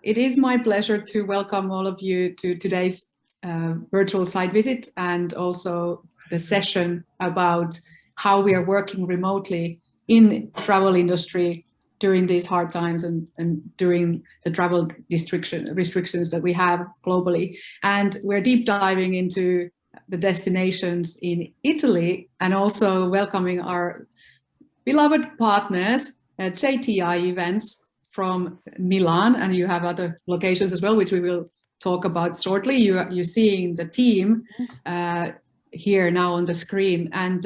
It is my pleasure to welcome all of you to today's virtual site visit and also the session about how we are working remotely in travel industry during these hard times and during the travel restrictions that we have globally. And we're deep diving into the destinations in Italy and also welcoming our beloved partners at J&Ti events from Milan, and you have other locations as well, which we will talk about shortly. You're seeing the team here now on the screen. And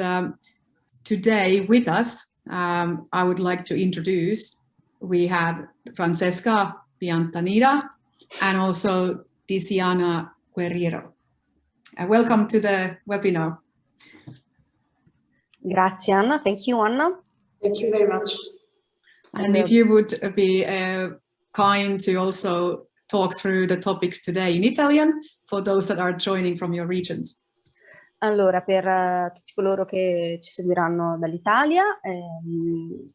today with us, I would like to introduce, we have Francesca Piantanida and also Tiziana Guerriero. Welcome to the webinar. Grazie, Anna. Thank you, Anna. Thank you very much. And if you would be kind to also talk through the topics today in Italian for those that are joining from your regions. Allora, per tutti coloro che ci seguiranno dall'Italia,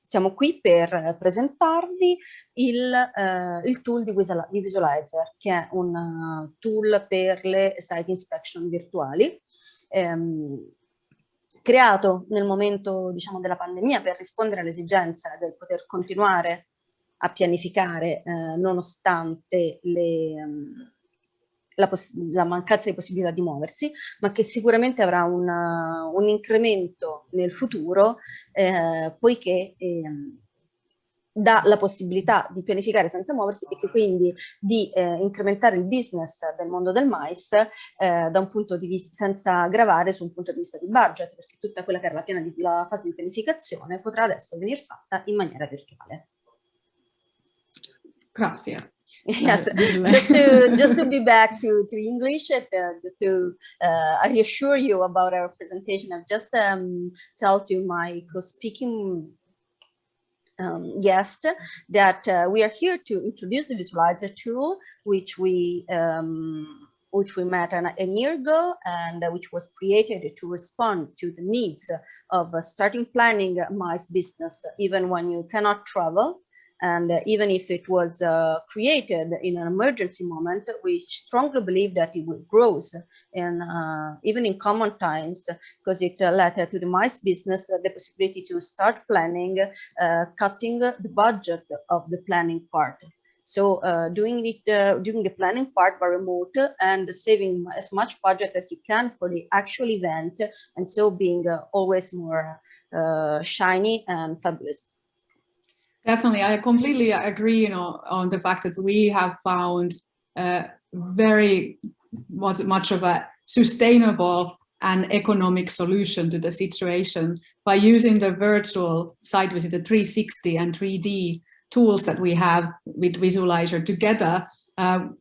siamo qui per presentarvi il tool di Visualizer, che è un tool per le site inspection virtuali. Creato nel momento, diciamo, della pandemia per rispondere all'esigenza del poter continuare a pianificare nonostante la mancanza di possibilità di muoversi, ma che sicuramente avrà un incremento nel futuro poiché dà la possibilità di pianificare senza muoversi e che quindi di incrementare il business del mondo del mais da un punto di vista, senza gravare su un punto di vista di budget, perché tutta quella che era la fase di pianificazione potrà adesso venire fatta in maniera virtuale. Grazie. Yes, just to be back to English, just to I reassure you about our presentation. I've just told you my co-speaking guest that we are here to introduce the Visualizer tool, which we met a year ago and which was created to respond to the needs of starting planning mais business even when you cannot travel. And even if it was created in an emergency moment, we strongly believe that it will grow, and even in common times, because it led to the mice business the possibility to start planning, cutting the budget of the planning part. So doing the planning part by remote and saving as much budget as you can for the actual event, and so being always more shiny and fabulous. Definitely, I completely agree, on the fact that we have found very much of a sustainable and economic solution to the situation by using the virtual site visit, the 360 and 3D tools that we have with Visualizer together.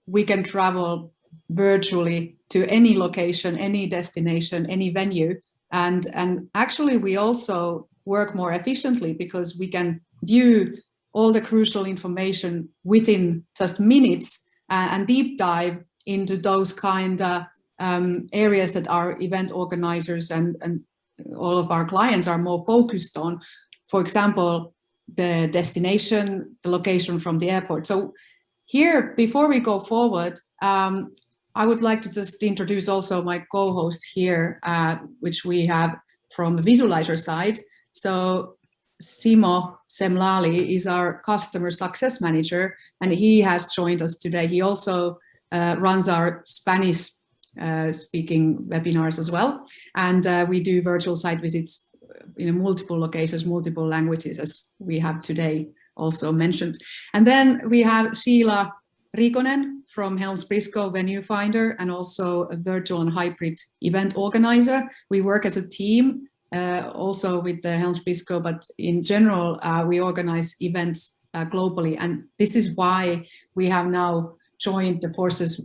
We can travel virtually to any location, any destination, any venue, and actually we also work more efficiently because we can view all the crucial information within just minutes and deep dive into those kind of areas that our event organizers and all of our clients are more focused on. For example, the destination, the location from the airport. So here, before we go forward, I would like to just introduce also my co-host here, which we have from the Visualizer side. So Simo Semlali is our customer success manager, and he has joined us today. He also runs our Spanish speaking webinars as well. And we do virtual site visits in multiple locations, multiple languages, as we have today also mentioned. And then we have Sheila Riikonen from HelmsBriscoe Venue Finder, and also a virtual and hybrid event organizer. We work as a team also with the HelmsBriscoe, but in general, we organize events globally. And this is why we have now joined the forces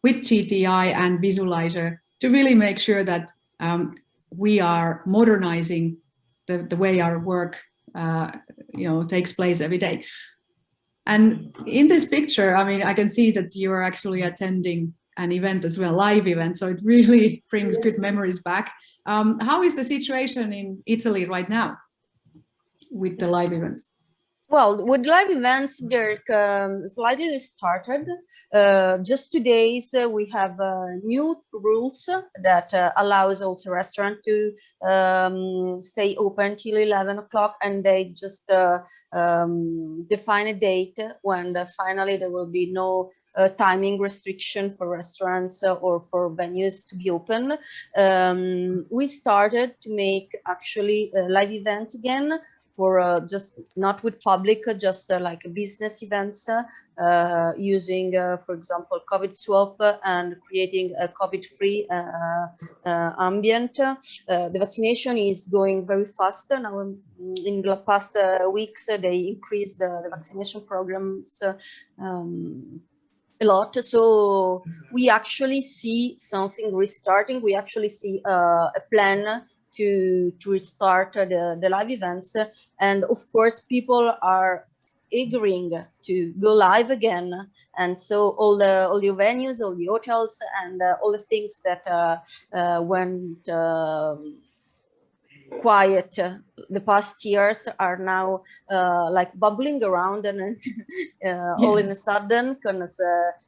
with J&Ti and Visualizer to really make sure that we are modernizing the way our work takes place every day. And in this picture, I mean, I can see that you are actually attending an event as well, live event. So it really brings good memories back. How is the situation in Italy right now with the live events? Well, with live events, they're slightly started. Just 2 days, we have new rules that allows also restaurant to stay open till 11 o'clock, and they just define a date when finally there will be no timing restriction for restaurants or for venues to be open. We started to make actually live events again, for just not with public, just like business events, using, for example, COVID swap and creating a COVID-free ambient. The vaccination is going very fast now. In the past weeks, they increased the vaccination programs a lot. So we actually see something restarting. We actually see a plan to restart the live events, and of course people are eagering to go live again, and so all the venues, all the hotels, and all the things that went quiet the past years are now like bubbling around, and all in a sudden, because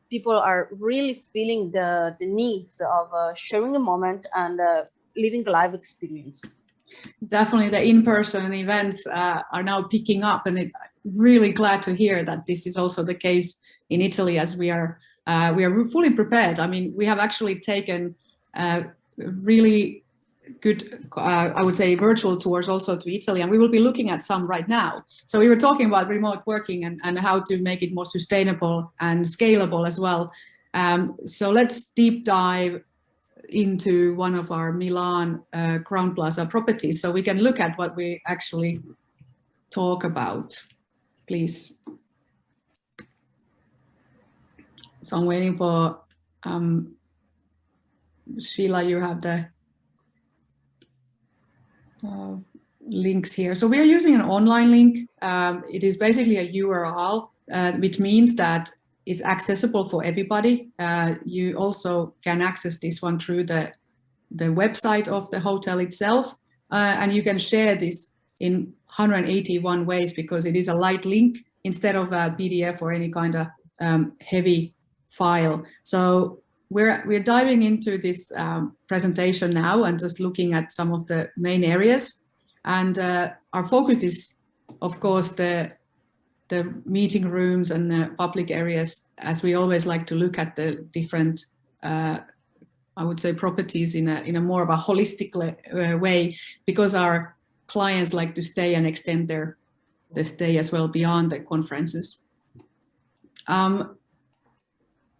people are really feeling the needs of sharing a moment and living a live experience. Definitely, the in-person events are now picking up, and it's really glad to hear that this is also the case in Italy, as we are fully prepared. I mean, we have actually taken really good, I would say, virtual tours also to Italy, and we will be looking at some right now. So we were talking about remote working and how to make it more sustainable and scalable as well. So let's deep dive into one of our Milan Crown Plaza properties, so we can look at what we actually talk about, please. So I'm waiting for Sheila, you have the links here. So we are using an online link. It is basically a URL, which means that it's accessible for everybody. You also can access this one through the website of the hotel itself, and you can share this in 181 ways, because it is a light link instead of a PDF or any kind of heavy file. So we're diving into this presentation now and just looking at some of the main areas. And our focus is, of course, the meeting rooms and the public areas, as we always like to look at the different, I would say, properties in a more of a holistic way, because our clients like to stay and extend their stay as well beyond the conferences.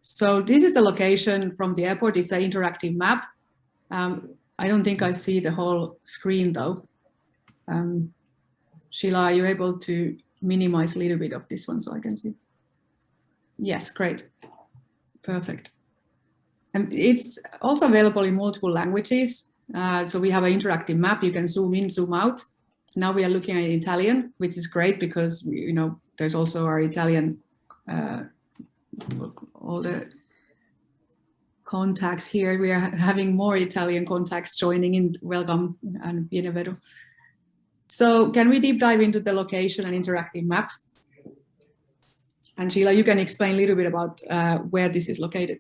So this is the location from the airport. It's an interactive map. I don't think I see the whole screen though. Sheila, are you able to minimize a little bit of this one so I can see? Yes, great. Perfect. And it's also available in multiple languages. So we have an interactive map. You can zoom in, zoom out. Now we are looking at Italian, which is great because, you know, there's also our Italian, all the contacts here. We are having more Italian contacts joining in. Welcome and bienvenido. So can we deep dive into the location and interactive map? And Sheila, you can explain a little bit about where this is located.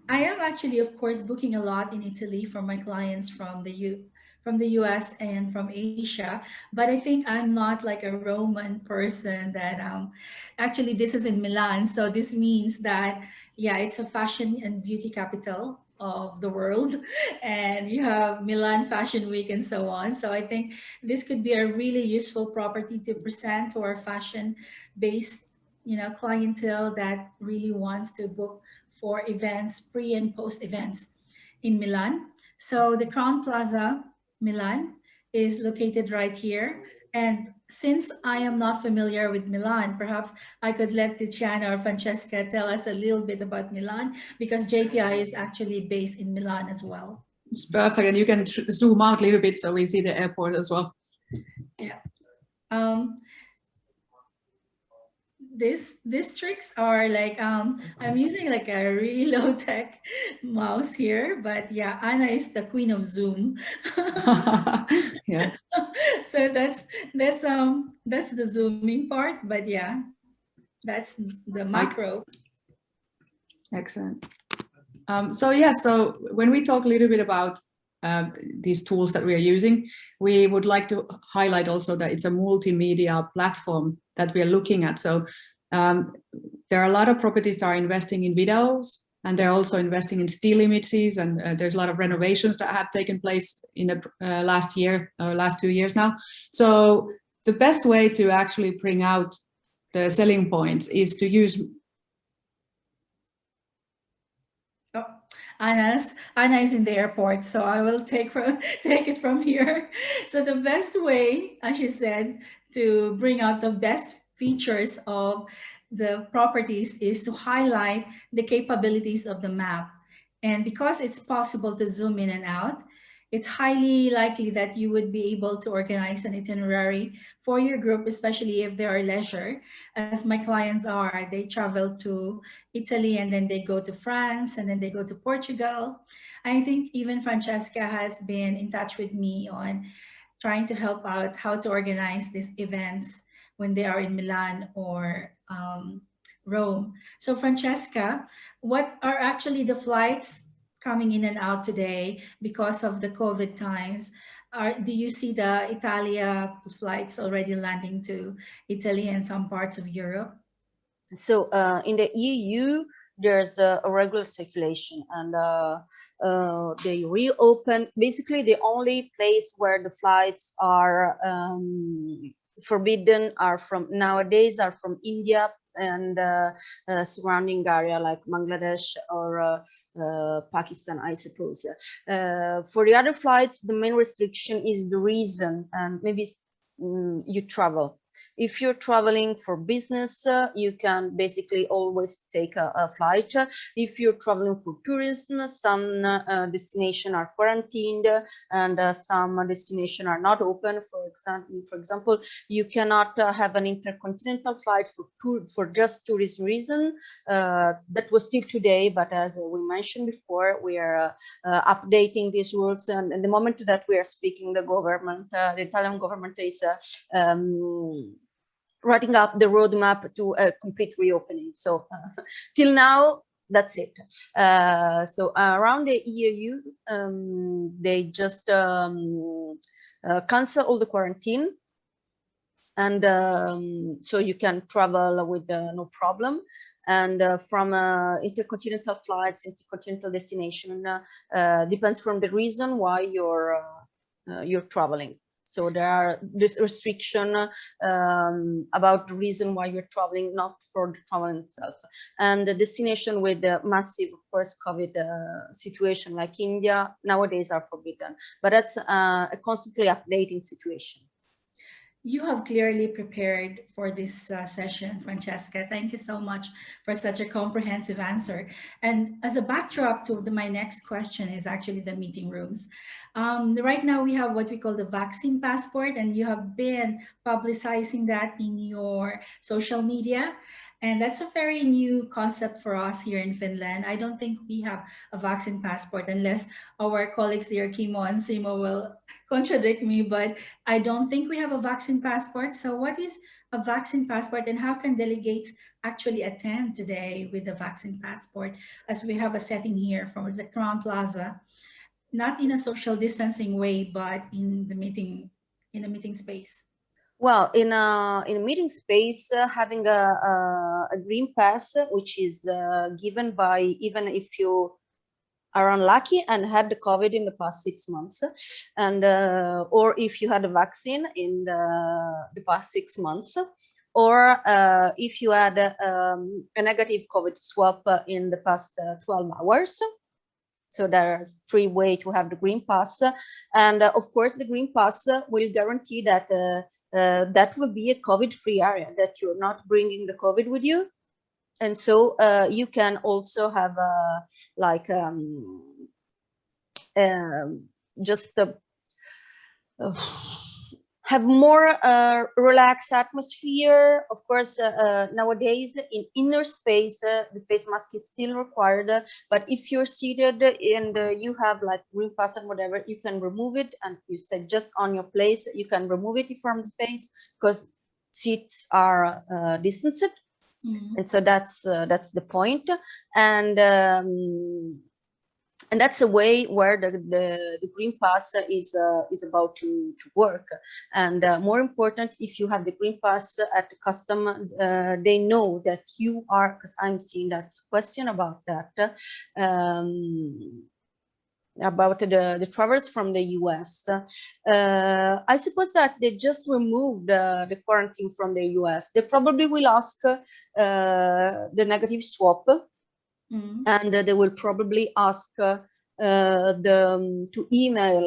I am actually, of course, booking a lot in Italy for my clients from the US and from Asia, but I think I'm not like a Roman person that actually this is in Milan. So this means that, yeah, it's a fashion and beauty capital of the world, and you have Milan Fashion Week and so on. So I think this could be a really useful property to present to our fashion-based, you know, clientele that really wants to book for events, pre and post events in Milan. So the Crown Plaza Milan is located right here. And since I am not familiar with Milan, perhaps I could let Tiziana or Francesca tell us a little bit about Milan, because J&Ti is actually based in Milan as well. It's perfect. And you can zoom out a little bit so we see the airport as well. Yeah. these tricks are like I'm using like a really low tech mouse here, but yeah, Anna is the queen of Zoom. Yeah. So that's the zooming part, but yeah, that's the macro. Excellent. So yeah, so when we talk a little bit about these tools that we are using, we would like to highlight also that it's a multimedia platform that we are looking at. So there are a lot of properties that are investing in videos, and they're also investing in still images, and there's a lot of renovations that have taken place in the last year or last 2 years now. So the best way to actually bring out the selling points is to use Anna is in the airport, so I will take it from here. So the best way, as she said, to bring out the best features of the properties is to highlight the capabilities of the map. And because it's possible to zoom in and out, it's highly likely that you would be able to organize an itinerary for your group, especially if they are leisure, as my clients are. They travel to Italy, and then they go to France, and then they go to Portugal. I think even Francesca has been in touch with me on trying to help out how to organize these events when they are in Milan or Rome. So Francesca, what are actually the flights coming in and out today because of the COVID times? Do you see the Italia flights already landing to Italy and some parts of Europe? So in the EU, there's a regular circulation, and they reopen. Basically, the only place where the flights are forbidden are from nowadays are from India and surrounding area like Bangladesh or Pakistan, I suppose. For the other flights, the main restriction is the reason, and maybe you travel. If you're traveling for business, you can basically always take a flight. If you're traveling for tourism, some destinations are quarantined and some destinations are not open. For example, you cannot have an intercontinental flight for just tourism reason. That was still today, but as we mentioned before, we are updating these rules. And the moment that we are speaking, the government, the Italian government is writing up the roadmap to a complete reopening. So till now, that's it. So around the EU, they just cancel all the quarantine, and so you can travel with no problem. And from intercontinental flights, intercontinental destination, depends from the reason why you're traveling. So there's restriction about the reason why you're traveling, not for the travel itself. And the destination with the massive, of course, COVID situation like India nowadays are forbidden. But that's a constantly updating situation. You have clearly prepared for this session, Francesca. Thank you so much for such a comprehensive answer. And as a backdrop to my next question is actually the meeting rooms. Right now we have what we call the vaccine passport, and you have been publicizing that in your social media. And that's a very new concept for us here in Finland. I don't think we have a vaccine passport, unless our colleagues there, Kimo and Simo, will contradict me, but I don't think we have a vaccine passport. So what is a vaccine passport, and how can delegates actually attend today with the vaccine passport, as we have a setting here from the Crown Plaza, not in a social distancing way, but in the meeting space? Well, in a meeting space, having a green pass, which is given by, even if you are unlucky and had the COVID in the past 6 months, and or if you had a vaccine in the past 6 months, or if you had a negative COVID swab in the past 12 hours. So there's 3 ways to have the green pass, and of course the green pass will guarantee that that will be a COVID-free area, that you're not bringing the COVID with you. And so you can also have like just have more relaxed atmosphere. Of course, nowadays in inner space, the face mask is still required. But if you're seated and you have like green pass and whatever, you can remove it, and you stay just on your place. You can remove it from the face because seats are distanced, and so that's the point. And that's a way where the green pass is about to work. And more important, if you have the green pass at the custom, they know that you are, because I'm seeing that's a question about that, about the travelers from the US. I suppose that they just removed the quarantine from the US. They probably will ask the negative swab. And they will probably ask to email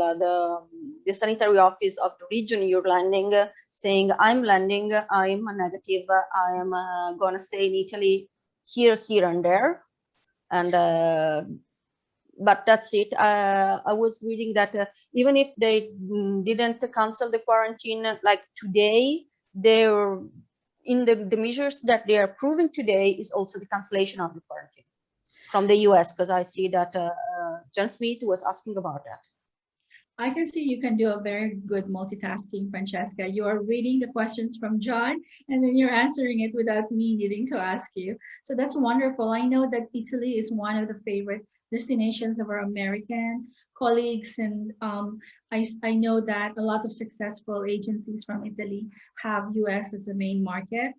the sanitary office of the region you're landing, saying, I'm landing, I'm negative, I am gonna stay in Italy here, and there. And but that's it. I was reading that even if they didn't cancel the quarantine, like today, they're in the measures that they are approving today is also the cancellation of the quarantine from the US, because I see that John Smith was asking about that. I can see you can do a very good multitasking, Francesca. You are reading the questions from John, and then you're answering it without me needing to ask you. So that's wonderful. I know that Italy is one of the favorite destinations of our American colleagues, and I know that a lot of successful agencies from Italy have US as a main market,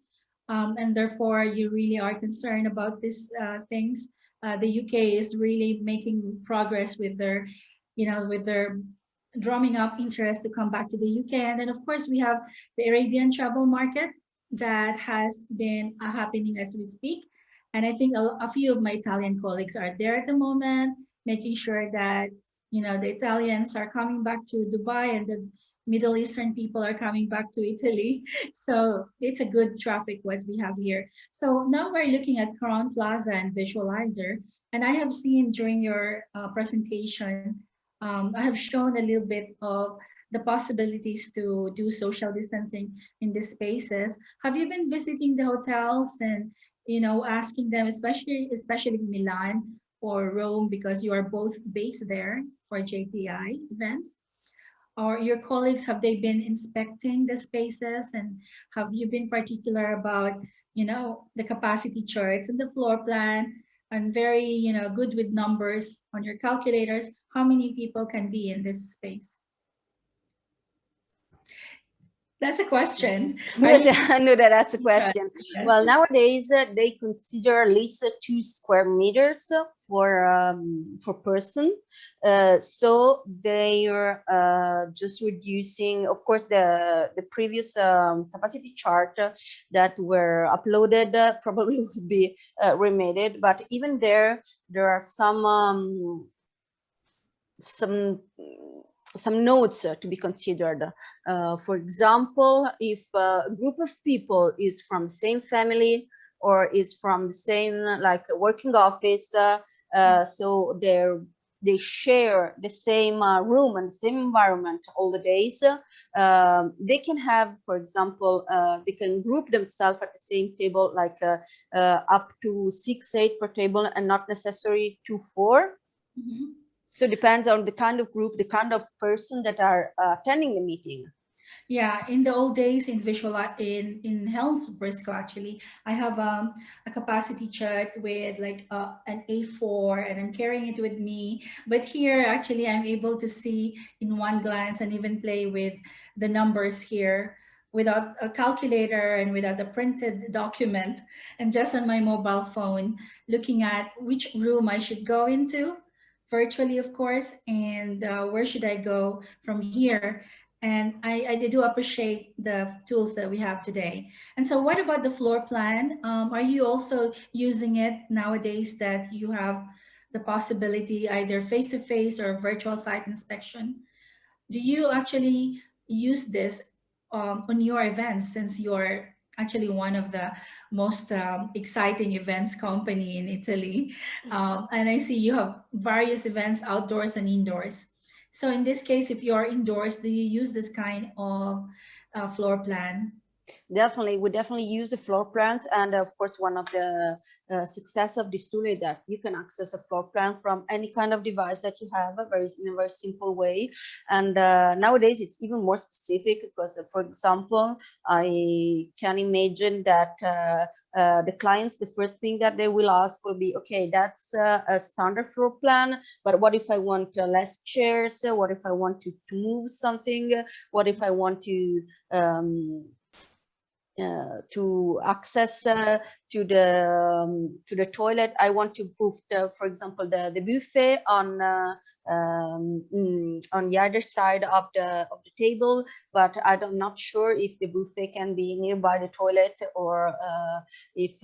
and therefore you really are concerned about these things. The UK is really making progress with their, with their drumming up interest to come back to the UK. And then of course we have the Arabian travel market that has been happening as we speak. And I think a few of my Italian colleagues are there at the moment, making sure that, the Italians are coming back to Dubai and the Middle Eastern people are coming back to Italy. So it's a good traffic what we have here. So now we're looking at Crown Plaza and Visualizer. And I have seen during your presentation, I have shown a little bit of the possibilities to do social distancing in these spaces. Have you been visiting the hotels and, asking them, especially Milan or Rome, because you are both based there for J&Ti events? Or your colleagues, have they been inspecting the spaces, and have you been particular about, the capacity charts and the floor plan, and very, good with numbers on your calculators, how many people can be in this space? That's a question. Yes, I know that's a question. Yes. Well, nowadays they consider at least 2 square meters for person. So they are just reducing, of course, the previous capacity chart that were uploaded probably would be remade. But even there are some notes to be considered. For example, if a group of people is from the same family or is from the same like working office, so they share the same room and the same environment all the days, they can have, for example, they can group themselves at the same table, like up to 6-8 per table, and not necessarily 2-4. So it depends on the kind of group, the kind of person that are attending the meeting. Yeah, in the old days in in HelmsBriscoe, actually, I have a capacity chart with like an A4, and I'm carrying it with me. But here, actually, I'm able to see in one glance and even play with the numbers here without a calculator and without a printed document, and just on my mobile phone, looking at which room I should go into, virtually, of course, and where should I go from here. And I do appreciate the tools that we have today. And so what about the floor plan? Are you also using it nowadays that you have the possibility either face-to-face or virtual site inspection? Do you actually use this on your events, since you're actually one of the most exciting events company in Italy? And I see you have various events outdoors and indoors. So in this case, if you are indoors, do you use this kind of floor plan? Definitely, we definitely use the floor plans, and of course, one of the success of this tool is that you can access a floor plan from any kind of device that you have, in a very simple way. And nowadays, it's even more specific because, for example, I can imagine that the clients, the first thing that they will ask will be, okay, that's a standard floor plan, but what if I want less chairs? What if I want to move something? What if I want to access to the toilet? I want to put, for example, the buffet on the other side of the table, but I'm not sure if the buffet can be nearby the toilet or if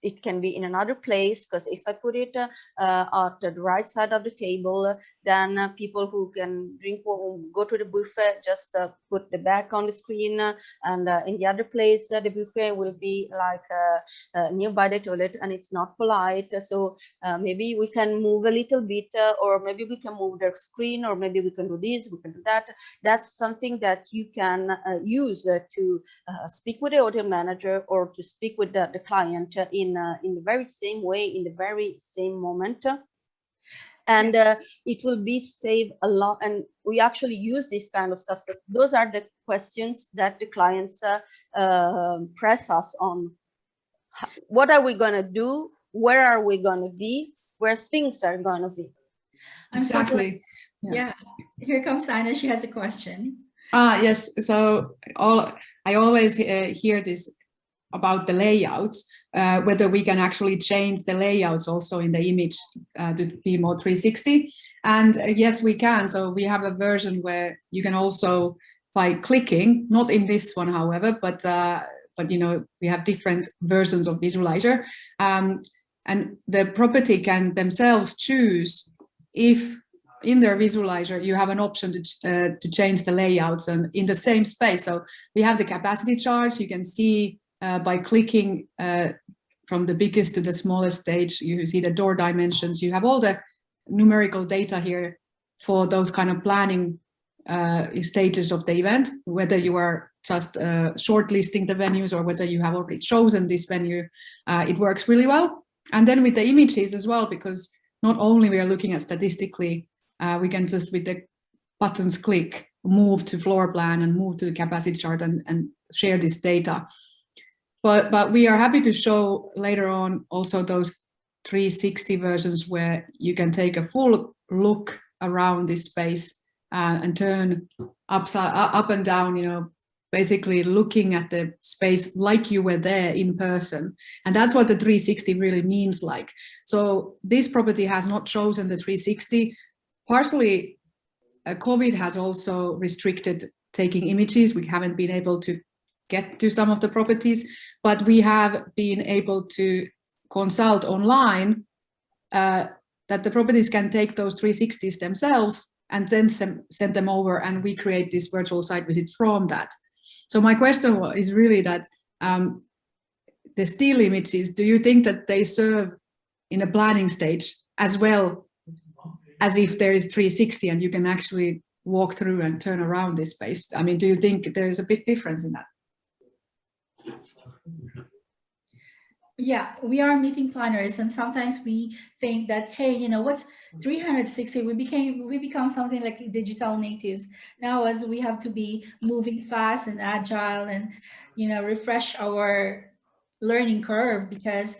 it can be in another place, because if I put it at the right side of the table, then people who can drink or go to the buffet just put the back on the screen, and in the other place the buffet will be like nearby the toilet, and it's not polite. So maybe we can move a little bit, or maybe we can move the screen, or maybe we can do this, we can do that. That's something that you can use to speak with the hotel manager or to speak with the client in the very same way, in the very same moment. And it will be save a lot. And we actually use this kind of stuff because those are the questions that the clients press us on. What are we going to do? Where are we going to be? Where things are going to be? Exactly. So yes. Yeah, here comes Anna. She has a question. Yes. So I always hear this about the layouts, whether we can actually change the layouts also in the image to be more 360. And yes, we can. So we have a version where you can also, by clicking, not in this one, however, but you know, we have different versions of visualizer, and the property can themselves choose if in their visualizer you have an option to change the layouts and in the same space. So we have the capacity charts. You can see by clicking from the biggest to the smallest stage, you see the door dimensions. You have all the numerical data here for those kind of planning stages of the event, whether you are just shortlisting the venues or whether you have already chosen this venue. It works really well. And then with the images as well, because not only we are looking at statistically, we can just with the buttons click, move to floor plan and move to the capacity chart and share this data. But we are happy to show later on also those 360 versions where you can take a full look around this space and turn up and down, you know, basically looking at the space like you were there in person. And that's what the 360 really means like. So this property has not chosen the 360. Partially, COVID has also restricted taking images. We haven't been able to get to some of the properties, but we have been able to consult online that the properties can take those 360s themselves and then send them over, and we create this virtual site visit from that. So my question is really that the still images, do you think that they serve in a planning stage as well as if there is 360 and you can actually walk through and turn around this space? I mean, do you think there is a big difference in that? Yeah, we are meeting planners, and sometimes we think that, hey, you know, what's 360? We become something like digital natives now, as we have to be moving fast and agile, and you know, refresh our learning curve, because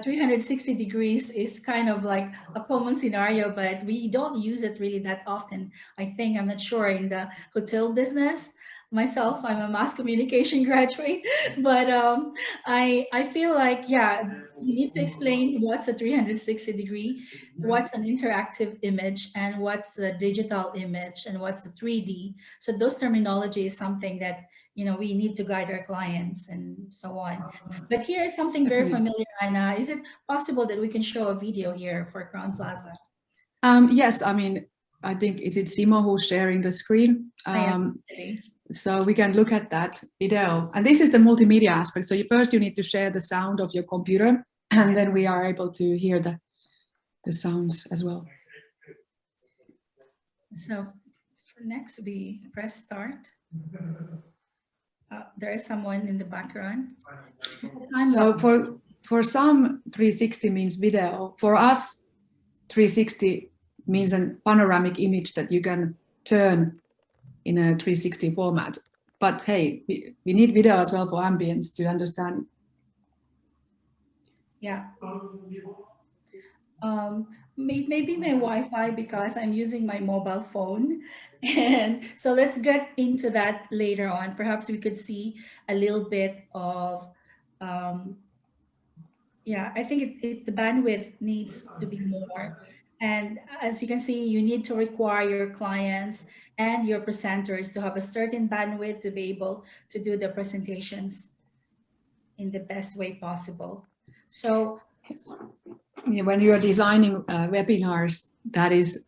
360 degrees is kind of like a common scenario, but we don't use it really that often. I'm not sure in the hotel business. Myself, I'm a mass communication graduate, but I feel like, yeah, you need to explain what's a 360 degree, what's an interactive image, and what's a digital image, and what's a 3D. So those terminology is something that, you know, we need to guide our clients and so on. But here is something very familiar, Anna. Is it possible that we can show a video here for Crown Plaza? Yes, I mean, I think, is it Simo who's sharing the screen? So we can look at that video. And this is the multimedia aspect. So first you need to share the sound of your computer, and then we are able to hear the sounds as well. So for next, we press start. there is someone in the background. So for some, 360 means video. For us, 360 means a panoramic image that you can turn in a 360 format. But hey, we need video as well for ambience to understand. Yeah. Maybe my Wi-Fi, because I'm using my mobile phone. And so let's get into that later on. Perhaps we could see a little bit of, yeah, I think the bandwidth needs to be more. And as you can see, you need to require your clients and your presenters to have a certain bandwidth to be able to do the presentations in the best way possible. So yeah, when you are designing webinars, that is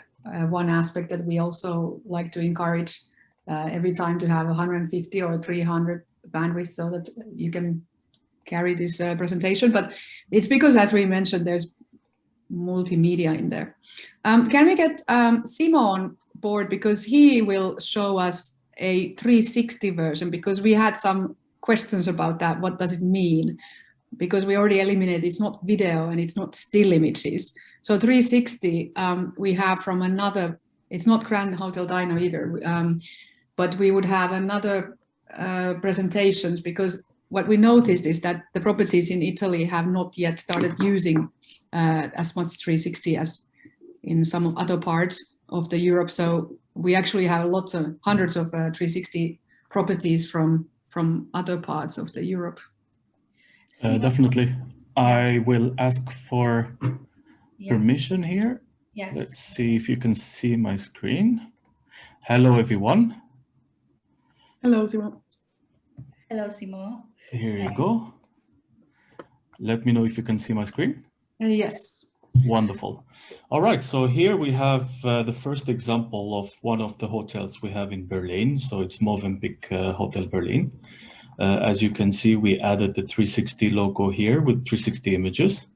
one aspect that we also like to encourage every time to have 150 or 300 bandwidth so that you can carry this presentation. But it's because, as we mentioned, there's multimedia in there. Can we get Simo on board, because he will show us a 360 version, because we had some questions about that. What does it mean? Because we already eliminated it's not video and it's not still images. So 360 we have from another, it's not Grand Hotel Diner either, but we would have another presentations, because what we noticed is that the properties in Italy have not yet started using as much 360 as in some other parts of the Europe. So we actually have hundreds of 360 properties from other parts of the Europe. Definitely. I will ask for permission here. Yes. Let's see if you can see my screen. Hello, everyone. Hello, Simo. Hello, Simo. Here you go. Let me know if you can see my screen. Yes. Wonderful. All right, so here we have the first example of one of the hotels we have in Berlin. So it's Movenpick Hotel Berlin. As you can see, we added the 360 logo here with 360 images.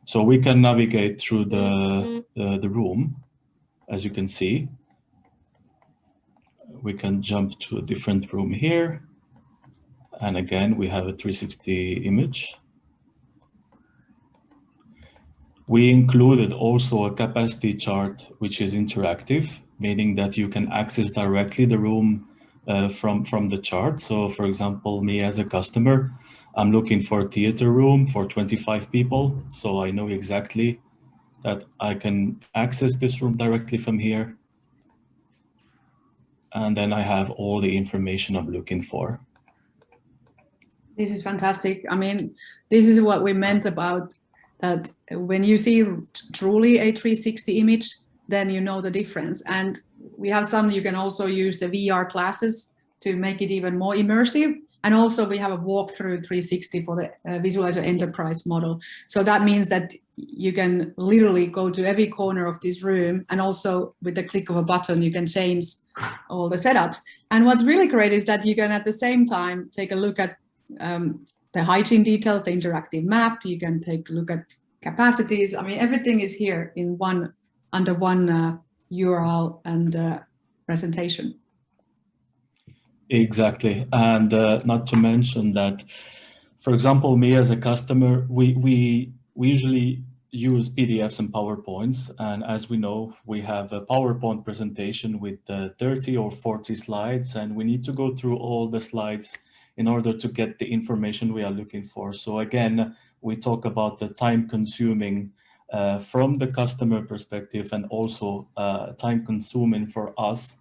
So we can navigate through the room, as you can see. We can jump to a different room here. And again, we have a 360 image. We included also a capacity chart, which is interactive, meaning that you can access directly the room from the chart. So for example, me as a customer, I'm looking for a theater room for 25 people. So I know exactly that I can access this room directly from here. And then I have all the information I'm looking for. This is fantastic. I mean, this is what we meant about that. When you see truly a 360 image, then you know the difference. And we have some, you can also use the VR classes to make it even more immersive. And also we have a walkthrough 360 for the Visualizer Enterprise model. So that means that you can literally go to every corner of this room, and also with the click of a button, you can change all the setups. And what's really great is that you can at the same time take a look at the hygiene details, the interactive map. You can take a look at capacities. I mean, everything is here in under one URL and presentation. Exactly, and not to mention that, for example, me as a customer, we usually use PDFs and PowerPoints, and as we know, we have a PowerPoint presentation with 30 or 40 slides, and we need to go through all the slides in order to get the information we are looking for. So again, we talk about the time consuming from the customer perspective, and also time consuming for us,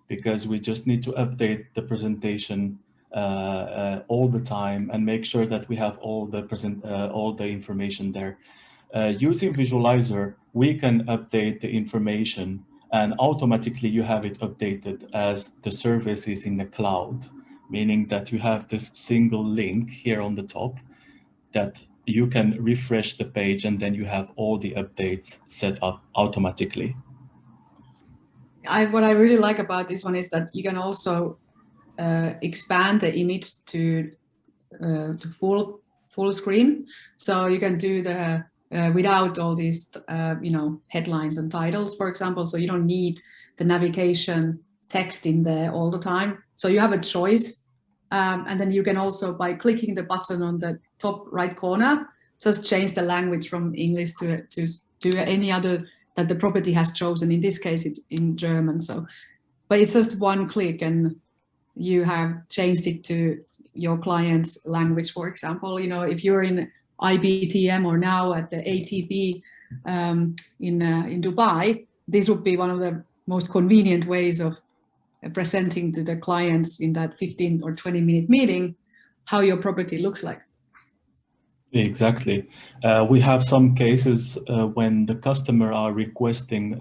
because we just need to update the presentation all the time and make sure that we have all the information there. Using Visualizer, we can update the information, and automatically you have it updated as the service is in the cloud, meaning that you have this single link here on the top that you can refresh the page, and then you have all the updates set up automatically. What I really like about this one is that you can also expand the image to full screen. So you can do the without all these headlines and titles, for example. So you don't need the navigation text in there all the time. So you have a choice And then you can also, by clicking the button on the top right corner, just change the language from English to any other that the property has chosen. In this case, it's in German. So, but it's just one click and you have changed it to your client's language, for example. You know, if you're in IBTM or now at the ATB in Dubai, this would be one of the most convenient ways of presenting to the clients in that 15 or 20-minute meeting how your property looks like. Exactly. We have some cases when the customer are requesting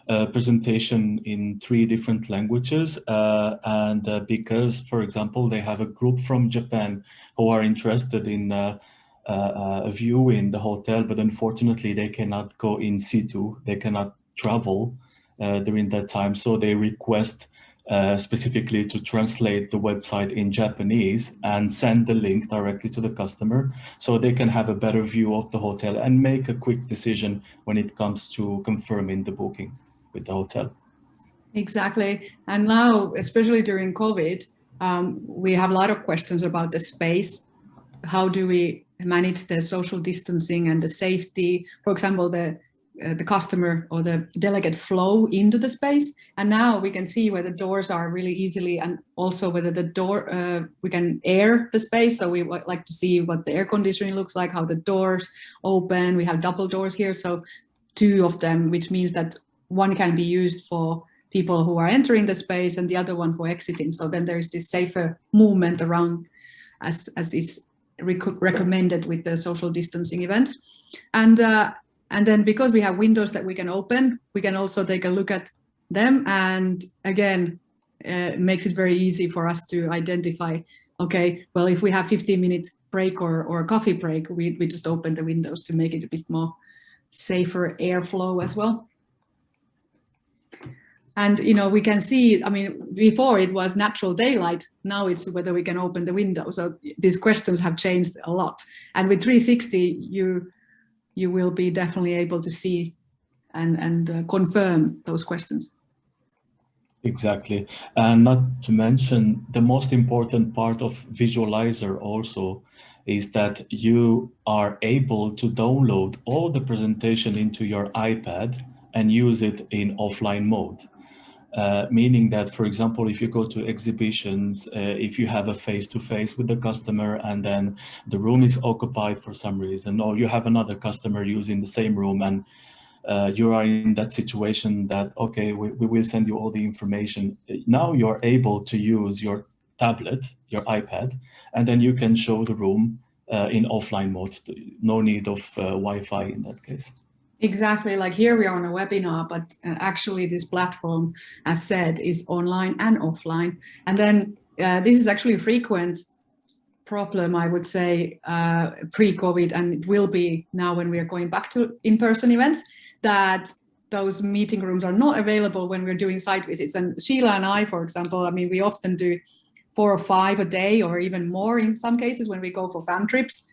a presentation in 3 different languages, and because, for example, they have a group from Japan who are interested in a view in the hotel, but unfortunately they cannot go in situ, they cannot travel during that time, so they request specifically to translate the website in Japanese and send the link directly to the customer so they can have a better view of the hotel and make a quick decision when it comes to confirming the booking with the hotel. Exactly. And now, especially during COVID, we have a lot of questions about the space. How do we manage the social distancing and the safety? For example, the customer or the delegate flow into the space. And now we can see where the doors are really easily, and also whether the door, we can air the space. So we like to see what the air conditioning looks like, how the doors open. We have double doors here, so 2 of them, which means that one can be used for people who are entering the space and the other one for exiting. So then there is this safer movement around as is recommended with the social distancing events. And then because we have windows that we can open, we can also take a look at them. And again, it makes it very easy for us to identify, okay, well, if we have 15-minute break or a coffee break, we just open the windows to make it a bit more safer airflow as well. And, you know, we can see, I mean, before it was natural daylight, now it's whether we can open the window. So these questions have changed a lot. And with 360, you will be definitely able to see and confirm those questions. Exactly. And not to mention, the most important part of Visualizer also is that you are able to download all the presentation into your iPad and use it in offline mode. Meaning that, for example, if you go to exhibitions, if you have a face-to-face with the customer and then the room is occupied for some reason, or you have another customer using the same room and you are in that situation that, okay, we will send you all the information. Now you're able to use your tablet, your iPad, and then you can show the room in offline mode. No need of Wi-Fi in that case. Exactly, like here we are on a webinar, but actually this platform, as said, is online and offline. And then this is actually a frequent problem, I would say, pre-COVID, and it will be now when we are going back to in-person events, that those meeting rooms are not available when we're doing site visits. And Sheila and I, for example, I mean, we often do 4 or 5 a day, or even more in some cases when we go for fam trips.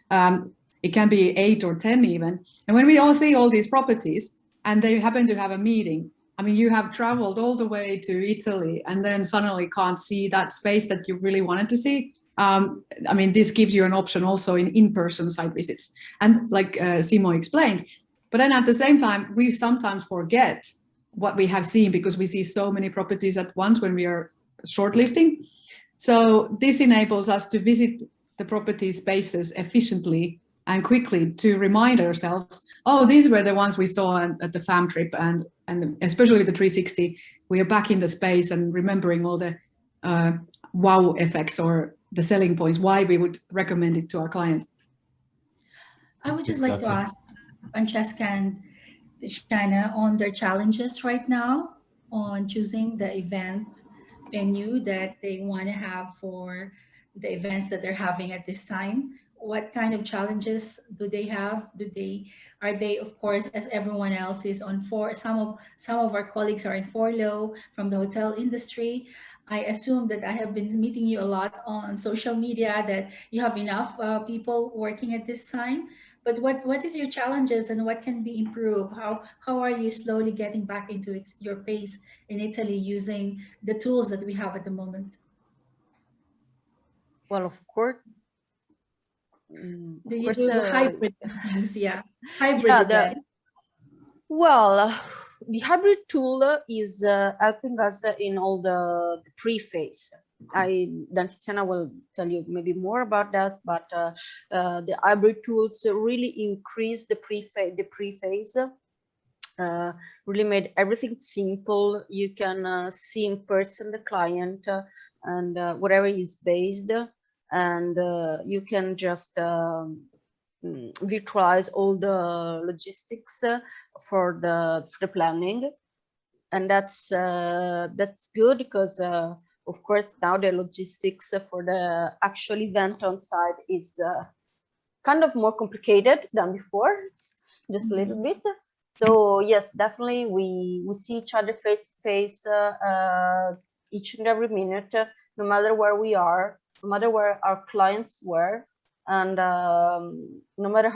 It can be 8 or 10 even. And when we all see all these properties and they happen to have a meeting, I mean, you have traveled all the way to Italy and then suddenly can't see that space that you really wanted to see. I mean, this gives you an option also in in-person site visits. And like Simo explained, but then at the same time, we sometimes forget what we have seen because we see so many properties at once when we are shortlisting. So this enables us to visit the property spaces efficiently and quickly to remind ourselves, oh, these were the ones we saw at the fam trip, and especially with the 360, we are back in the space and remembering all the wow effects or the selling points, why we would recommend it to our client. I would just like to ask Francesca and China on their challenges right now on choosing the event venue that they want to have for the events that they're having at this time. What kind of challenges do they have? Are they, of course, as everyone else is on some of our colleagues are in furlough from the hotel industry. I assume that I have been meeting you a lot on social media, that you have enough people working at this time. But what is your challenges and what can be improved? How are you slowly getting back into your pace in Italy using the tools that we have at the moment? Well, of course. Do you do hybrid meetings? Yeah, hybrid Yeah, event. Well, the hybrid tool is helping us in all the pre-phase. Tiziana will tell you maybe more about that, but the hybrid tools really increase the pre-phase, really made everything simple. You can see in person the client and whatever is based, and you can just virtualize all the logistics for the planning, and that's good because of course now the logistics for the actual event on site is kind of more complicated than before, just a little bit. So yes, definitely we see each other face to face each and every minute, no matter where we are, no matter where our clients were, and no matter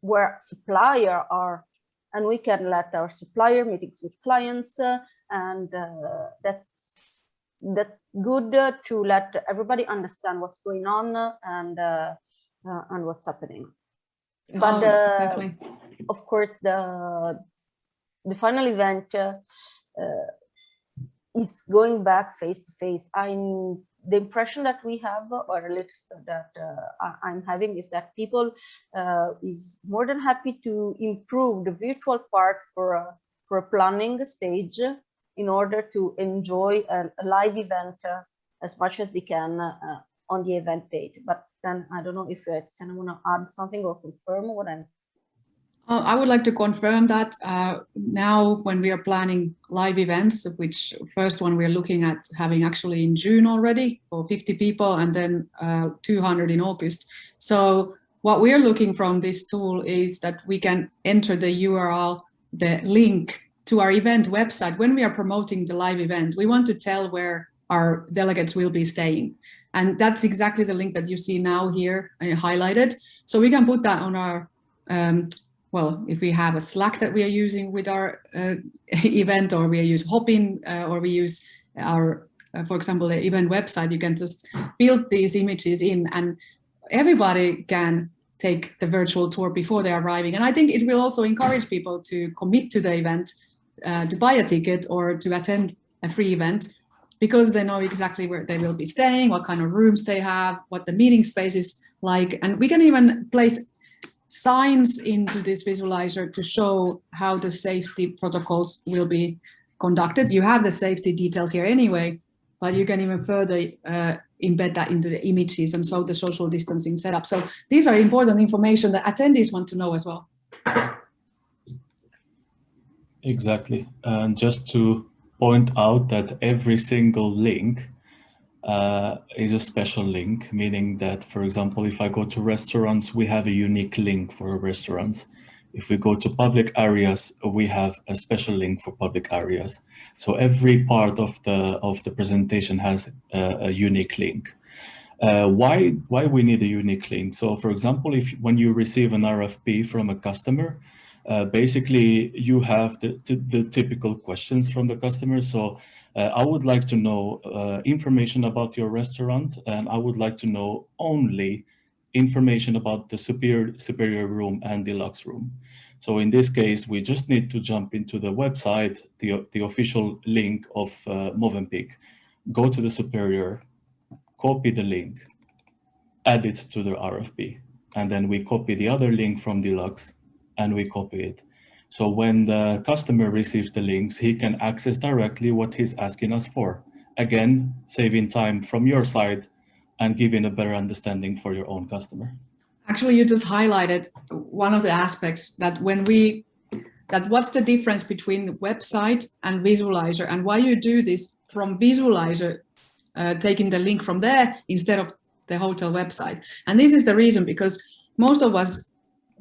where supplier are, and we can let our supplier meetings with clients, and that's good to let everybody understand what's going on and what's happening. But definitely. Of course, the final event is going back face to face. The impression that we have, or at least that I'm having, is that people is more than happy to improve the virtual part for a planning stage in order to enjoy a live event as much as they can on the event date. But then I don't know if Tiziana want to add something or confirm what I'm. I would like to confirm that now when we are planning live events, which first one we're looking at having actually in June already for 50 people, and then 200 in August. So what we're looking from this tool is that we can enter the URL, the link to our event website. When we are promoting the live event, we want to tell where our delegates will be staying. And that's exactly the link that you see now here highlighted. So we can put that on our well, if we have a Slack that we are using with our event, or we use Hopin, or we use our, for example, the event website, you can just build these images in, and everybody can take the virtual tour before they're arriving. And I think it will also encourage people to commit to the event, to buy a ticket or to attend a free event, because they know exactly where they will be staying, what kind of rooms they have, what the meeting space is like. And we can even place signs into this visualizer to show how the safety protocols will be conducted. You have the safety details here anyway, but you can even further embed that into the images and show the social distancing setup. So these are important information that attendees want to know as well. Exactly. And just to point out that every single link is a special link, meaning that, for example, if I go to restaurants, we have a unique link for restaurants. If we go to public areas, we have a special link for public areas. So every part of the presentation has a unique link. Why we need a unique link? So, for example, when you receive an RFP from a customer, basically you have the typical questions from the customer. So I would like to know information about your restaurant, and I would like to know only information about the superior room and deluxe room. So in this case, we just need to jump into the website, the official link of Movenpick, go to the superior, copy the link, add it to the RFP, and then we copy the other link from deluxe and we copy it. So when the customer receives the links, he can access directly what he's asking us for. Again, saving time from your side and giving a better understanding for your own customer. Actually, you just highlighted one of the aspects that what's the difference between website and visualizer, and why you do this from visualizer, taking the link from there instead of the hotel website. And this is the reason, because most of us,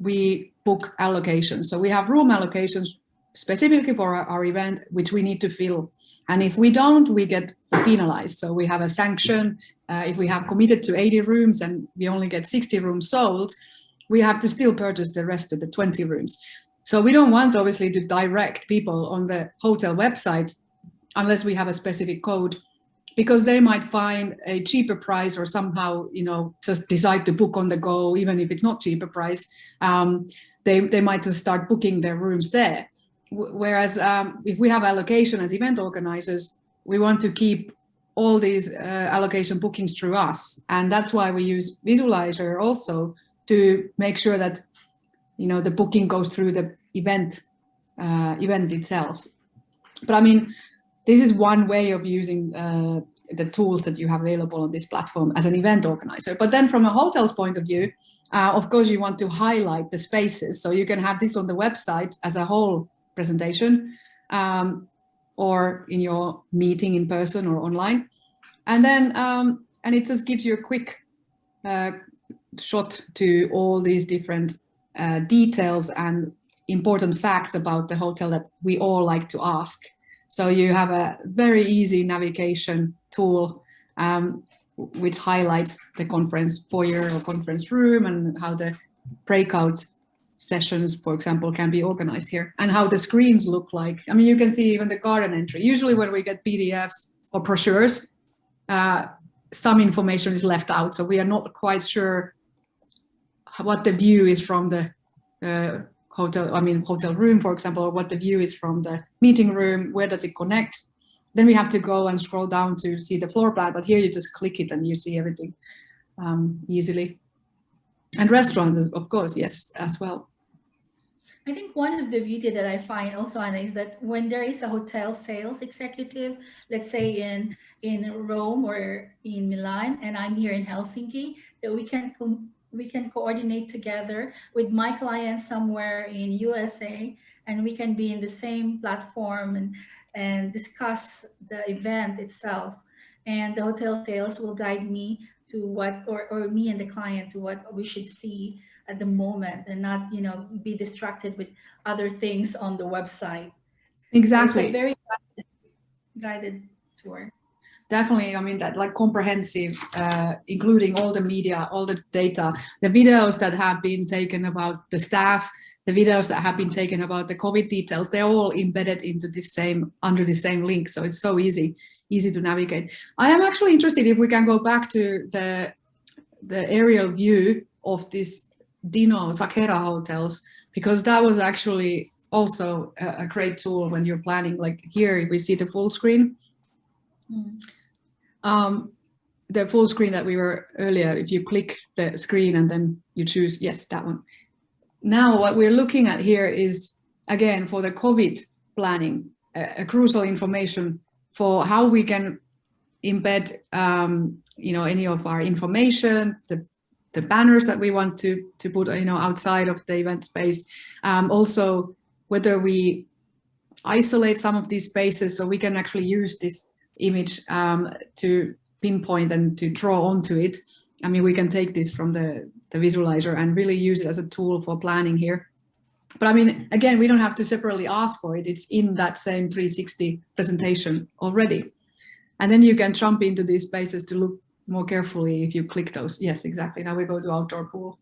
we book allocations. So we have room allocations specifically for our event, which we need to fill. And if we don't, we get penalized. So we have a sanction. If we have committed to 80 rooms and we only get 60 rooms sold, we have to still purchase the rest of the 20 rooms. So we don't want, obviously, to direct people on the hotel website unless we have a specific code because they might find a cheaper price or somehow, just decide to book on the go, even if it's not cheaper price. They might just start booking their rooms there. Whereas if we have allocation as event organizers, we want to keep all these allocation bookings through us. And that's why we use Visualizer also to make sure that, the booking goes through the event itself. But I mean, this is one way of using the tools that you have available on this platform as an event organizer. But then from a hotel's point of view, of course, you want to highlight the spaces. So you can have this on the website as a whole presentation, or in your meeting in person or online. And then, and it just gives you a quick shot to all these different details and important facts about the hotel that we all like to ask. So you have a very easy navigation tool, which highlights the conference foyer or conference room and how the breakout sessions, for example, can be organized here, and how the screens look like. I mean, you can see even the garden entry. Usually when we get PDFs or brochures, some information is left out. So we are not quite sure what the view is from the hotel room, for example, or what the view is from the meeting room, where does it connect? Then we have to go and scroll down to see the floor plan, but here you just click it and you see everything easily. And restaurants, of course, yes, as well. I think one of the beauty that I find also, Anna, is that when there is a hotel sales executive, let's say in Rome or in Milan, and I'm here in Helsinki, that we can coordinate together with my clients somewhere in USA, and we can be in the same platform and discuss the event itself. And the hotel sales will guide me to what, or me and the client to what we should see at the moment, and not, be distracted with other things on the website. Exactly. So it's a very guided tour. Definitely, I mean, that like comprehensive, including all the media, all the data, the videos that have been taken about the staff, the videos that have been taken about the COVID details, they're all embedded into this under the same link. So it's so easy to navigate. I am actually interested if we can go back to the aerial view of this Dino Sakera hotels, because that was actually also a great tool when you're planning. Like here, we see the full screen. The full screen that we were earlier, if you click the screen and then you choose, yes, that one. Now what we're looking at here is, again, for the COVID planning, a crucial information for how we can embed, any of our information, the banners that we want to put, outside of the event space. Also, whether we isolate some of these spaces so we can actually use this image to pinpoint and to draw onto it. I mean, we can take this from the visualizer and really use it as a tool for planning here. But I mean, again, we don't have to separately ask for it. It's in that same 360 presentation already. And then you can jump into these spaces to look more carefully if you click those. Yes, exactly. Now we go to outdoor pool.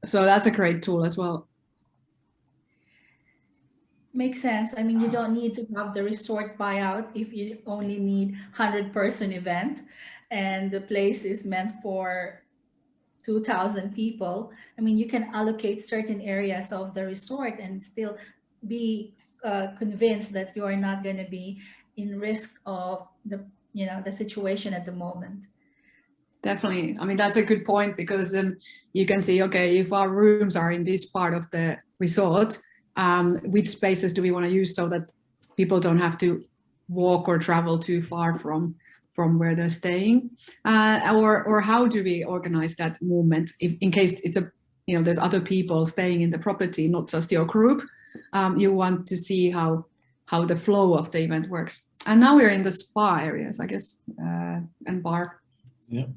So that's a great tool as well. Makes sense. I mean, you don't need to have the resort buyout if you only need 100-person event and the place is meant for 2,000 people. I mean, you can allocate certain areas of the resort and still be convinced that you are not going to be in risk of the situation at the moment. Definitely. I mean, that's a good point, because then you can see, okay, if our rooms are in this part of the resort, which spaces do we want to use so that people don't have to walk or travel too far from where they're staying, or how do we organize that movement in case it's there's other people staying in the property, not just your group. You want to see how the flow of the event works. And now we're in the spa areas, I guess, and bar. Yeah.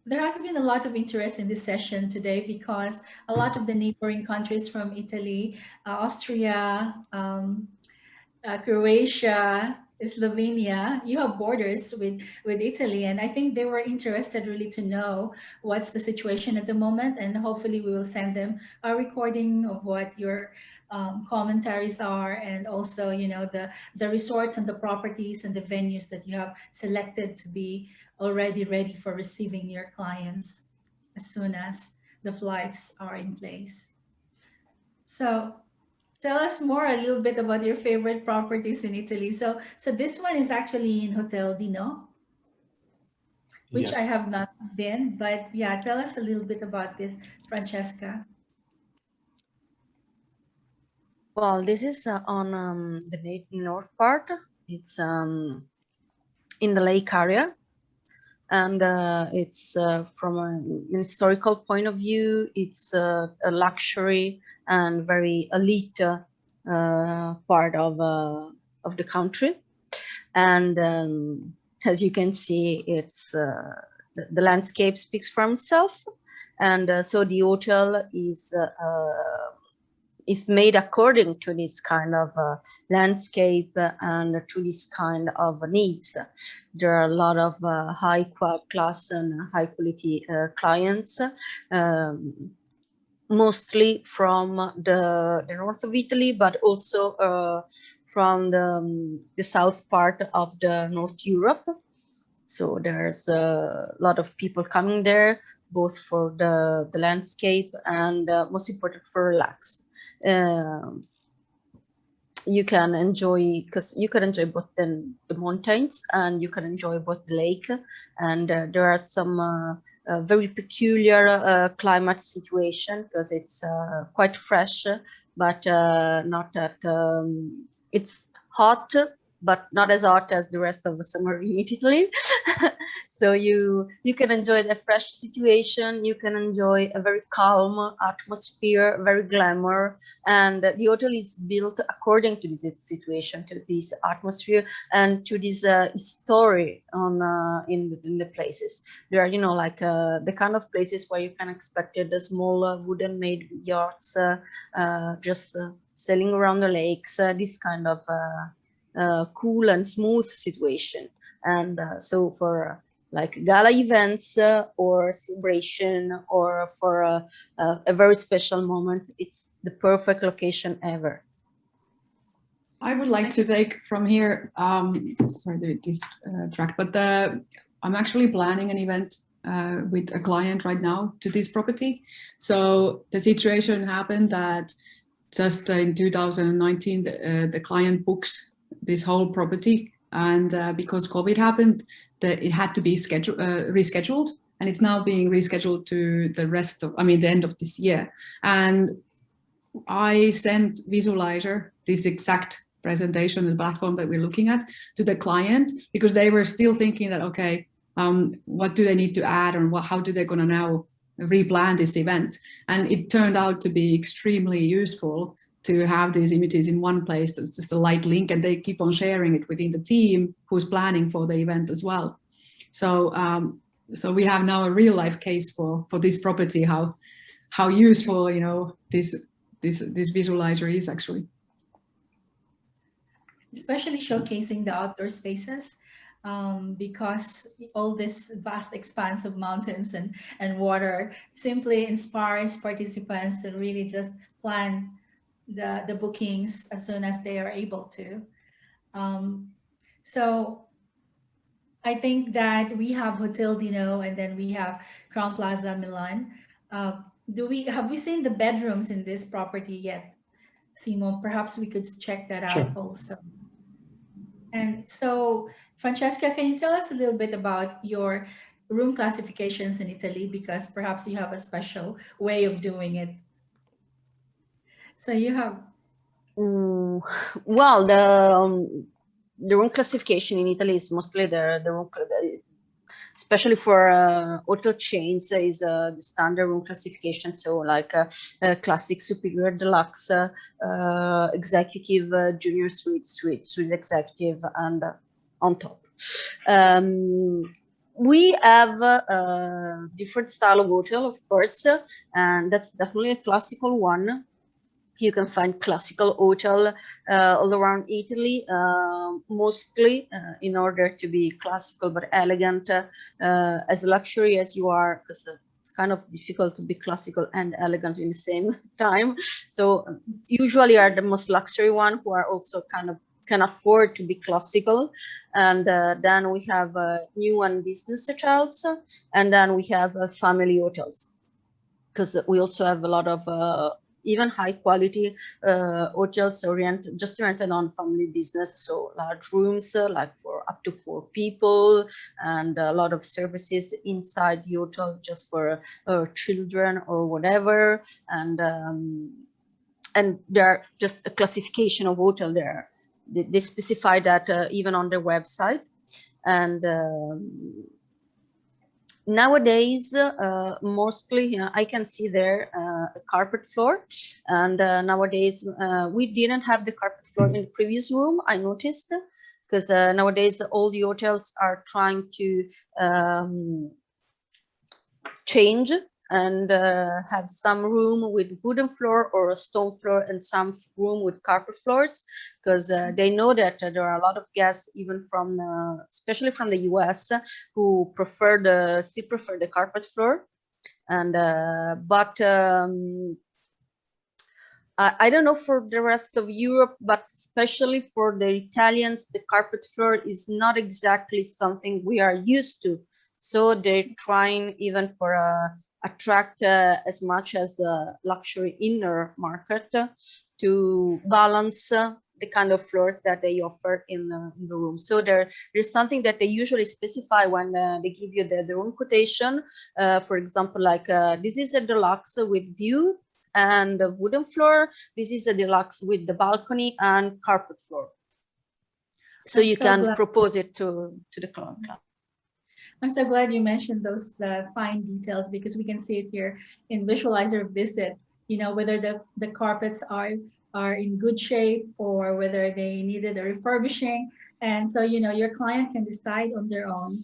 There has been a lot of interest in this session today because a lot of the neighboring countries from Italy, Austria, Croatia, Slovenia, you have borders with Italy, and I think they were interested really to know what's the situation at the moment, and hopefully we will send them a recording of what your commentaries are, and also, you know, the resorts and the properties and the venues that you have selected to be already ready for receiving your clients as soon as the flights are in place. So tell us more a little bit about your favorite properties in Italy. So this one is actually in Hotel Dino, which I Yes. have not been, but yeah, tell us a little bit about this, Francesca. Well, this is on the north part. It's in the lake area, and it's from an historical point of view, it's a luxury and very elite part of the country. And as you can see, it's the landscape speaks for itself, and so the hotel is made according to this kind of landscape and to this kind of needs. There are a lot of high class and high quality clients, mostly from the north of Italy, but also from the south part of the North Europe. So there's a lot of people coming there, both for the landscape and most important for relax. You can enjoy, because you can enjoy both the mountains and you can enjoy both the lake, and there are some very peculiar climate situation, because it's quite fresh, but not that it's hot, but not as hot as the rest of the summer in Italy. So you can enjoy the fresh situation, you can enjoy a very calm atmosphere, very glamour, and the hotel is built according to this situation, to this atmosphere, and to this story on in the places. There are, you know, like the kind of places where you can expect the small wooden made yachts just sailing around the lakes, this kind of cool and smooth situation. And so for like gala events or celebration, or for a very special moment, it's the perfect location ever. I would like to take from here, sorry, this track, but I'm actually planning an event with a client right now to this property. So the situation happened that just in 2019, the client booked this whole property, and because COVID happened, it had to be rescheduled, and it's now being rescheduled to the end of this year. And I sent Visualizer, this exact presentation and platform that we're looking at, to the client, because they were still thinking that, okay, what do they need to add, or how do they gonna now replan this event? And it turned out to be extremely useful to have these images in one place. That's just a light link, and they keep on sharing it within the team who's planning for the event as well. So so we have now a real life case for this property, how useful, you know, this visualizer is actually. Especially showcasing the outdoor spaces, because all this vast expanse of mountains and water simply inspires participants to really just plan the bookings as soon as they are able to. So I think that we have Hotel Dino, and then we have Crown Plaza Milan. Have we seen the bedrooms in this property yet, Simo? Perhaps we could check that out also. And so, Francesca, can you tell us a little bit about your room classifications in Italy, because perhaps you have a special way of doing it? So you have. Well, the room classification in Italy is mostly the room, especially for hotel chains, is the standard room classification. So like classic, superior, deluxe, executive, junior suite executive, and on top. We have a different style of hotel, of course, and that's definitely a classical one. You can find classical hotel all around Italy, mostly in order to be classical but elegant, as luxury as you are, because it's kind of difficult to be classical and elegant in the same time. So usually are the most luxury one who are also kind of can afford to be classical. And then we have new and business hotels, and then we have family hotels, because we also have a lot of even high quality hotels just oriented on family business. So large rooms, like for up to 4 people, and a lot of services inside the hotel just for children or whatever. And there are just a classification of hotel there. They specify that even on their website. And nowadays, mostly I can see there a carpet floor. And nowadays, we didn't have the carpet floor in the previous room, I noticed, because nowadays all the hotels are trying to change and have some room with wooden floor or a stone floor, and some room with carpet floors, because they know that there are a lot of guests, even from especially from the US, who still prefer the carpet floor. And but I don't know for the rest of Europe, but especially for the Italians, the carpet floor is not exactly something we are used to. So they're trying, even for attract as much as a luxury inner market, to balance the kind of floors that they offer in the room. So there's something that they usually specify when they give you the room quotation. For example, like this is a deluxe with view and a wooden floor. This is a deluxe with the balcony and carpet floor. So you can propose it to the client. I'm so glad you mentioned those fine details, because we can see it here in Visualizer Visit, you know, whether the carpets are in good shape or whether they needed a refurbishing. And so, you know, your client can decide on their own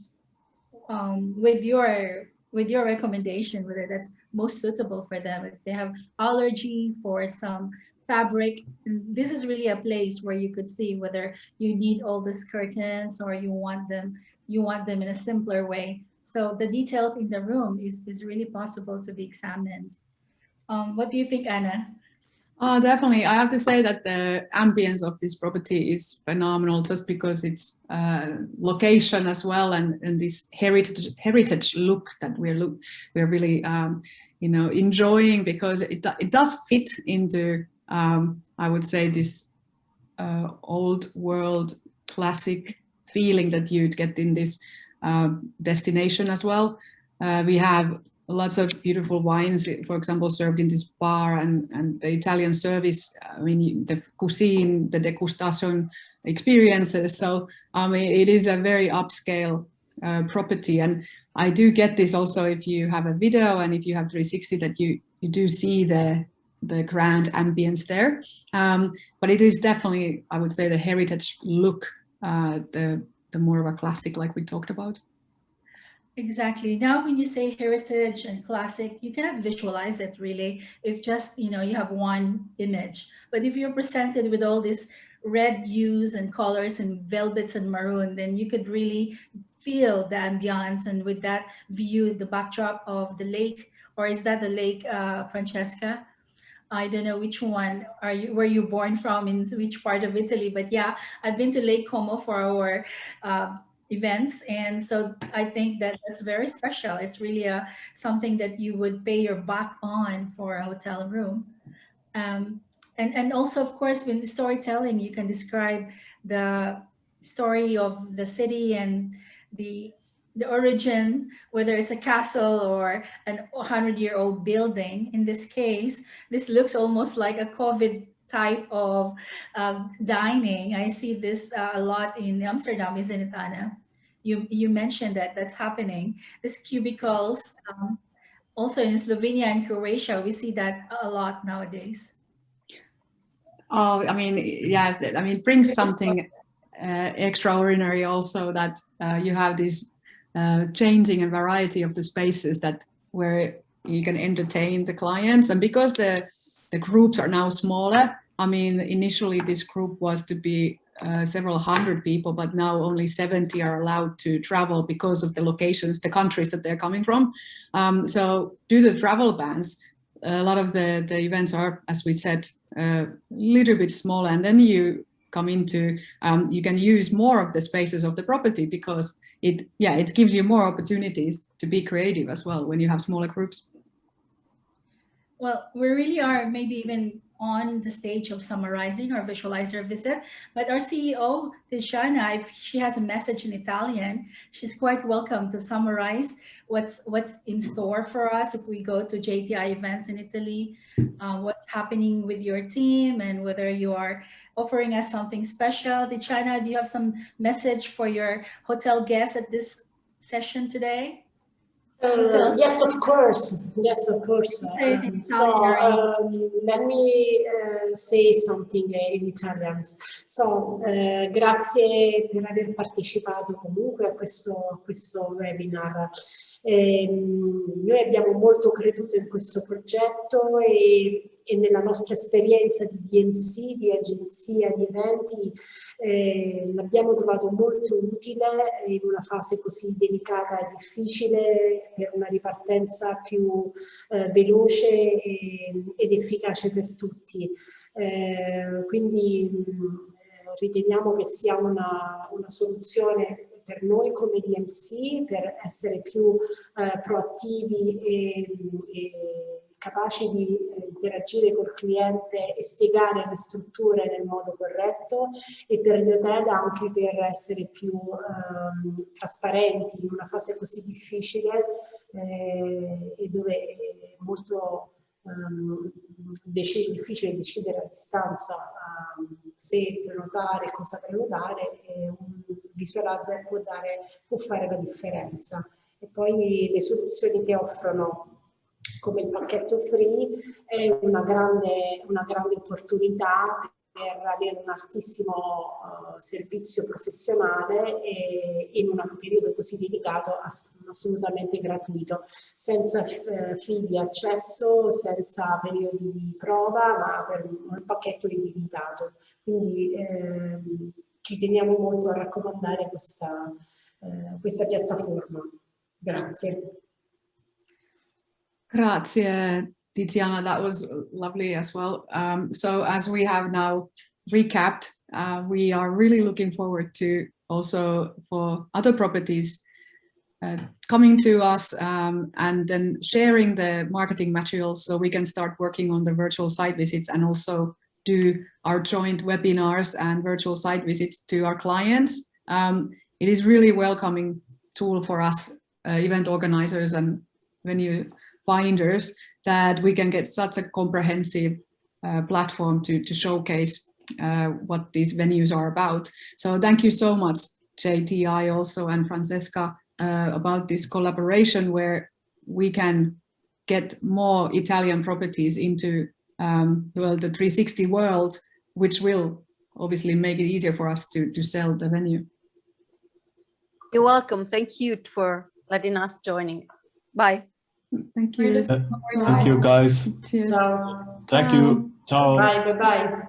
with your recommendation whether that's most suitable for them. If they have allergy for some fabric, this is really a place where you could see whether you need all these curtains or you want them in a simpler way. So the details in the room is really possible to be examined. What do you think, Anna? Definitely. I have to say that the ambience of this property is phenomenal, just because it's location as well, and this heritage look that we're really you know, enjoying, because it does fit into I would say this old world classic feeling that you'd get in this destination as well. We have lots of beautiful wines, for example, served in this bar, and the Italian service, I mean, the cuisine, the degustation experiences. So it is a very upscale property. And I do get this also if you have a video and if you have 360, that you do see the grand ambience there. But it is definitely, I would say, the heritage look, the more of a classic, like we talked about. Exactly. Now, when you say heritage and classic, you cannot visualize it really if just, you know, you have one image. But if you're presented with all these red hues and colors and velvets and maroon, then you could really feel the ambiance, and with that view, the backdrop of the lake. Or is that the lake, Francesca? I don't know which one were you born from, in which part of Italy, but yeah, I've been to Lake Como for our events, and so I think that that's very special. It's really something that you would pay your back on for a hotel room. And also, of course, with the storytelling, you can describe the story of the city and the origin, whether it's a castle or an 100-year-old building. In this case, this looks almost like a COVID type of dining. I see this a lot in Amsterdam, isn't it, Anna? You mentioned that that's happening. These cubicles, also in Slovenia and Croatia, we see that a lot nowadays. Oh, I mean, yes, I mean, it brings something extraordinary also, that you have this changing and variety of the spaces where you can entertain the clients. And because the groups are now smaller, I mean, initially this group was to be several hundred people, but now only 70 are allowed to travel because of the locations, the countries that they're coming from. So due to travel bans, a lot of the events are, as we said, a little bit smaller, and then you come into, you can use more of the spaces of the property because it gives you more opportunities to be creative as well when you have smaller groups. Well, we really are maybe even on the stage of summarizing our visualizer visit, but our CEO, Tiziana, if she has a message in Italian, she's quite welcome to summarize what's in store for us if we go to J&Ti events in Italy, what's happening with your team, and whether you are offering us something special. Tiziana, do you have some message for your hotel guests at this session today? Yes, of course. Yes, of course. Let me say something in Italian. Grazie per aver partecipato comunque a questo webinar. Noi abbiamo molto creduto in questo progetto e nella nostra esperienza di DMC, di agenzia di eventi, l'abbiamo trovato molto utile in una fase così delicata e difficile per una ripartenza più veloce ed efficace per tutti. Quindi riteniamo che sia una soluzione per noi come DMC per essere più proattivi e capaci di interagire col cliente e spiegare le strutture nel modo corretto, e per gli hotel anche per essere più trasparenti in una fase così difficile e dove è molto difficile decidere a distanza se prenotare, cosa prenotare, e un visualizer può fare la differenza. E poi le soluzioni che offrono come il pacchetto free è una grande opportunità per avere un altissimo servizio professionale e in un periodo così delicato assolutamente gratuito, senza fee di accesso, senza periodi di prova, ma per un pacchetto illimitato. Quindi ci teniamo molto a raccomandare questa piattaforma. Grazie. Grazie, Tiziana. That was lovely as well. So as we have now recapped, we are really looking forward to also for other properties coming to us and then sharing the marketing materials so we can start working on the virtual site visits and also do our joint webinars and virtual site visits to our clients. It is really a welcoming tool for us event organizers and venue finders that we can get such a comprehensive platform to showcase what these venues are about. So thank you so much, J&Ti also and Francesca, about this collaboration where we can get more Italian properties into well, the 360 world, which will obviously make it easier for us to sell the venue. You're welcome. Thank you for letting us joining. Bye. Thank you. Thank you, guys. Cheers. Ciao. Thank you. Ciao. Bye.